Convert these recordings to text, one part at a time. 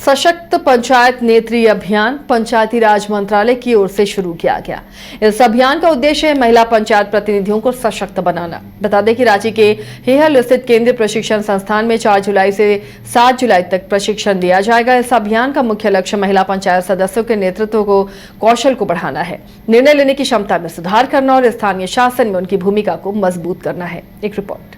सशक्त पंचायत नेत्री अभियान पंचायती राज मंत्रालय की ओर से शुरू किया गया। इस अभियान का उद्देश्य है महिला पंचायत प्रतिनिधियों को सशक्त बनाना। बता दें कि रांची के हेहल स्थित केंद्रीय प्रशिक्षण संस्थान में 4 जुलाई से 7 जुलाई तक प्रशिक्षण दिया जाएगा। इस अभियान का मुख्य लक्ष्य महिला पंचायत सदस्यों के नेतृत्व को कौशल को बढ़ाना है, निर्णय लेने की क्षमता में सुधार करना और स्थानीय शासन में उनकी भूमिका को मजबूत करना है। एक रिपोर्ट।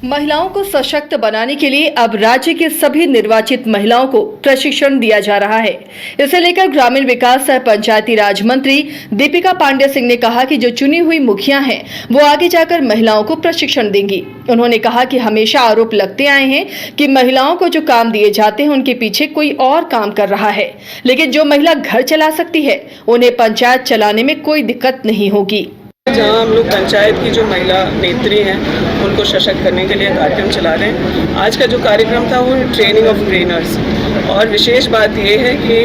महिलाओं को सशक्त बनाने के लिए अब राज्य के सभी निर्वाचित महिलाओं को प्रशिक्षण दिया जा रहा है। इसे लेकर ग्रामीण विकास सह पंचायती राज मंत्री दीपिका पांडे सिंह ने कहा कि जो चुनी हुई मुखिया हैं वो आगे जाकर महिलाओं को प्रशिक्षण देंगी। उन्होंने कहा कि हमेशा आरोप लगते आए हैं कि महिलाओं को जो काम दिए जाते हैं उनके पीछे कोई और काम कर रहा है, लेकिन जो महिला घर चला सकती है उन्हें पंचायत चलाने में कोई दिक्कत नहीं होगी। जहाँ हम लोग पंचायत की जो महिला नेत्री हैं उनको सशक्त करने के लिए कार्यक्रम चला रहे हैं। आज का जो कार्यक्रम था वो ट्रेनिंग ऑफ ट्रेनर्स, और विशेष बात ये है कि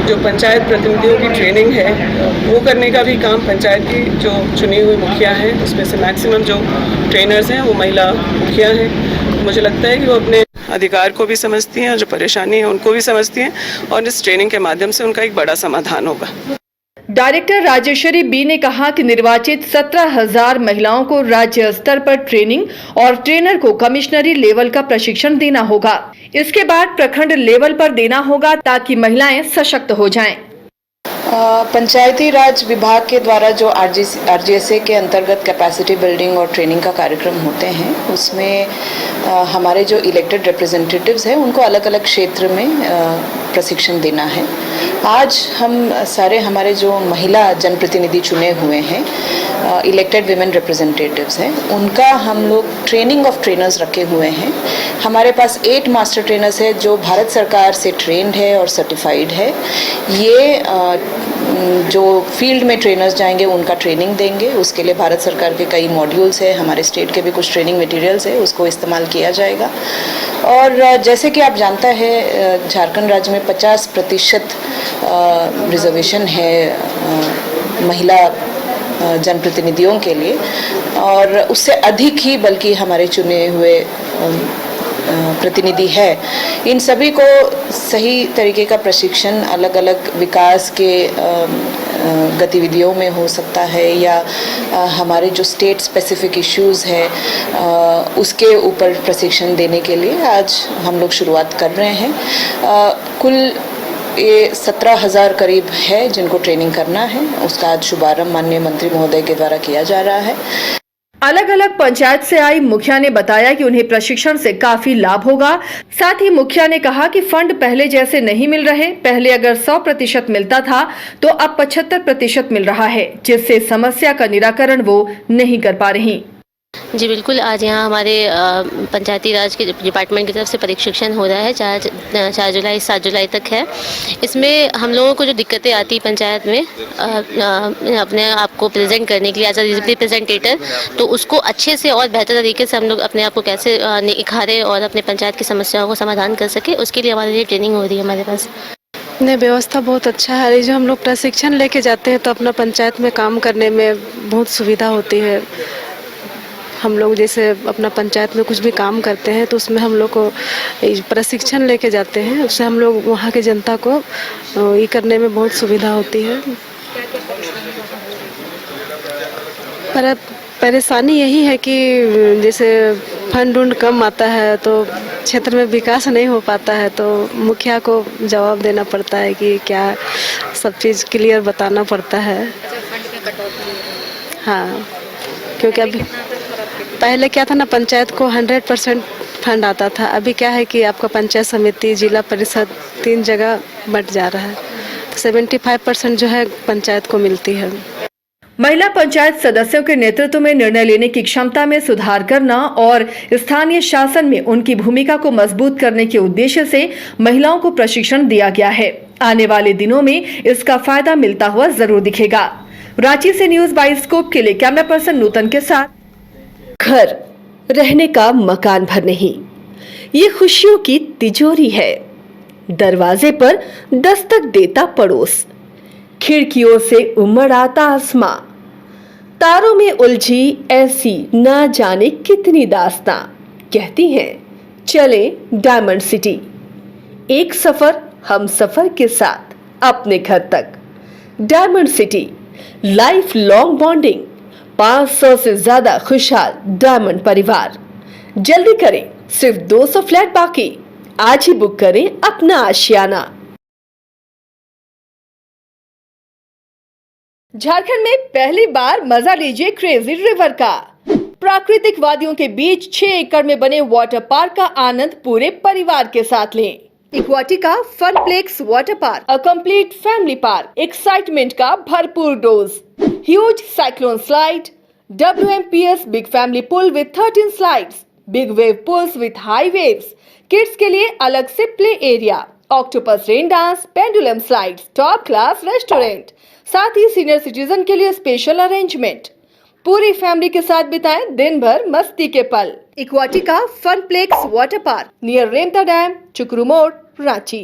जो पंचायत प्रतिनिधियों की ट्रेनिंग है वो करने का भी काम पंचायत की जो चुनी हुई मुखिया हैं उसमें से मैक्सिमम जो ट्रेनर्स हैं वो महिला मुखिया हैं। मुझे लगता है कि वो अपने अधिकार को भी समझती हैं और जो परेशानी है उनको भी समझती हैं, और इस ट्रेनिंग के माध्यम से उनका एक बड़ा समाधान होगा। डायरेक्टर राजेश्वरी बी ने कहा कि निर्वाचित 17,000 महिलाओं को राज्य स्तर पर ट्रेनिंग और ट्रेनर को कमिश्नरी लेवल का प्रशिक्षण देना होगा। इसके बाद प्रखंड लेवल पर देना होगा ताकि महिलाएं सशक्त हो जाएं। पंचायती राज विभाग के द्वारा जो आरजीएसए के अंतर्गत कैपेसिटी बिल्डिंग और ट्रेनिंग का कार्यक्रम होते हैं उसमें हमारे जो इलेक्टेड रिप्रेजेंटेटिव्स हैं उनको अलग अलग क्षेत्र में प्रशिक्षण देना है। आज हम सारे हमारे जो महिला जनप्रतिनिधि चुने हुए हैं, इलेक्टेड विमेन रिप्रेजेंटेटिव्स हैं, उनका हम लोग ट्रेनिंग ऑफ ट्रेनर्स रखे हुए हैं। हमारे पास 8 मास्टर ट्रेनर्स है जो भारत सरकार से ट्रेंड है और सर्टिफाइड है। ये जो फील्ड में ट्रेनर्स जाएंगे उनका ट्रेनिंग देंगे। उसके लिए भारत सरकार के कई मॉड्यूल्स है, हमारे स्टेट के भी कुछ ट्रेनिंग मटेरियल्स है, उसको इस्तेमाल किया जाएगा। और जैसे कि आप जानते हैं झारखंड राज्य में 50% रिजर्वेशन है महिला जनप्रतिनिधियों के लिए, और उससे अधिक ही बल्कि हमारे चुने हुए प्रतिनिधि है। इन सभी को सही तरीके का प्रशिक्षण अलग अलग विकास के गतिविधियों में हो सकता है या हमारे जो स्टेट स्पेसिफिक इश्यूज़ है उसके ऊपर प्रशिक्षण देने के लिए आज हम लोग शुरुआत कर रहे हैं। कुल ये 17,000 करीब है जिनको ट्रेनिंग करना है। उसका आज शुभारंभ माननीय मंत्री महोदय के द्वारा किया जा रहा है। अलग अलग पंचायत से आई मुखिया ने बताया कि उन्हें प्रशिक्षण से काफी लाभ होगा। साथ ही मुखिया ने कहा कि फंड पहले जैसे नहीं मिल रहे। पहले अगर 100% मिलता था तो अब 75% मिल रहा है, जिससे समस्या का निराकरण वो नहीं कर पा रही। जी बिल्कुल, आज यहाँ हमारे पंचायती राज के डिपार्टमेंट की तरफ से प्रशिक्षण हो रहा है। 4 जुलाई 7 जुलाई तक है। इसमें हम लोगों को जो दिक्कतें आती पंचायत में अपने आप को प्रेजेंट करने के लिए एज अ रिप्रेजेंटेटर, तो उसको अच्छे से और बेहतर तरीके से हम लोग अपने आप को कैसे निखारें और अपने पंचायत की समस्याओं को समाधान कर सके, उसके लिए हमारे लिए ट्रेनिंग हो रही है हमारे पास। नहीं, व्यवस्था बहुत अच्छा है। जो हम लोग प्रशिक्षण लेके जाते हैं तो अपना पंचायत में काम करने में बहुत सुविधा होती है। हम लोग जैसे अपना पंचायत में कुछ भी काम करते हैं तो उसमें हम लोग को प्रशिक्षण लेके जाते हैं, उससे हम लोग वहाँ की जनता को ये करने में बहुत सुविधा होती है। पर परेशानी यही है कि जैसे फंड उंड कम आता है तो क्षेत्र में विकास नहीं हो पाता है, तो मुखिया को जवाब देना पड़ता है कि क्या सब चीज़ क्लियर बताना पड़ता है। हाँ, क्योंकि अभी पहले क्या था ना, पंचायत को 100% फंड आता था। अभी क्या है कि आपका पंचायत समिति, जिला परिषद 3 जगह बंट जा रहा है, तो 75% जो है पंचायत को मिलती है। महिला पंचायत सदस्यों के नेतृत्व में निर्णय लेने की क्षमता में सुधार करना और स्थानीय शासन में उनकी भूमिका को मजबूत करने के उद्देश्य से महिलाओं को प्रशिक्षण दिया गया है। आने वाले दिनों में इसका फायदा मिलता हुआ जरूर दिखेगा। रांची से न्यूज़ बाइस्कोप के लिए कैमरा पर्सन नूतन के साथ। घर रहने का मकान भर नहीं, ये खुशियों की तिजोरी है। दरवाजे पर दस्तक देता पड़ोस, खिड़कियों से उमड़ आता आसमां, तारों में उलझी ऐसी ना जाने कितनी दास्तां। कहती हैं चले डायमंड सिटी। एक सफर हम सफर के साथ अपने घर तक। Diamond city, life long bonding, 500 से ज्यादा खुशहाल डायमंड परिवार। जल्दी करें, सिर्फ 200 फ्लैट बाकी। आज ही बुक करें अपना आशियाना। झारखंड में पहली बार मजा लीजिए क्रेजी रिवर का। प्राकृतिक वादियों के बीच 6 एकड़ में बने वाटर पार्क का आनंद पूरे परिवार के साथ लें। Aquatica Funplex water park, a complete family park, excitement का भरपूर dose, huge cyclone slide, WMPS big family pool with 13 slides, big wave pools with high waves, kids के लिए अलग से play area, octopus rain dance, pendulum slides, top class restaurant, साथ ही senior citizen के लिए स्पेशल अरेंजमेंट। पूरी family के साथ बिताएं दिन भर मस्ती के पल। इक्वाटिका Funplex water park near Remta dam, चुकरू मोड़, रांची।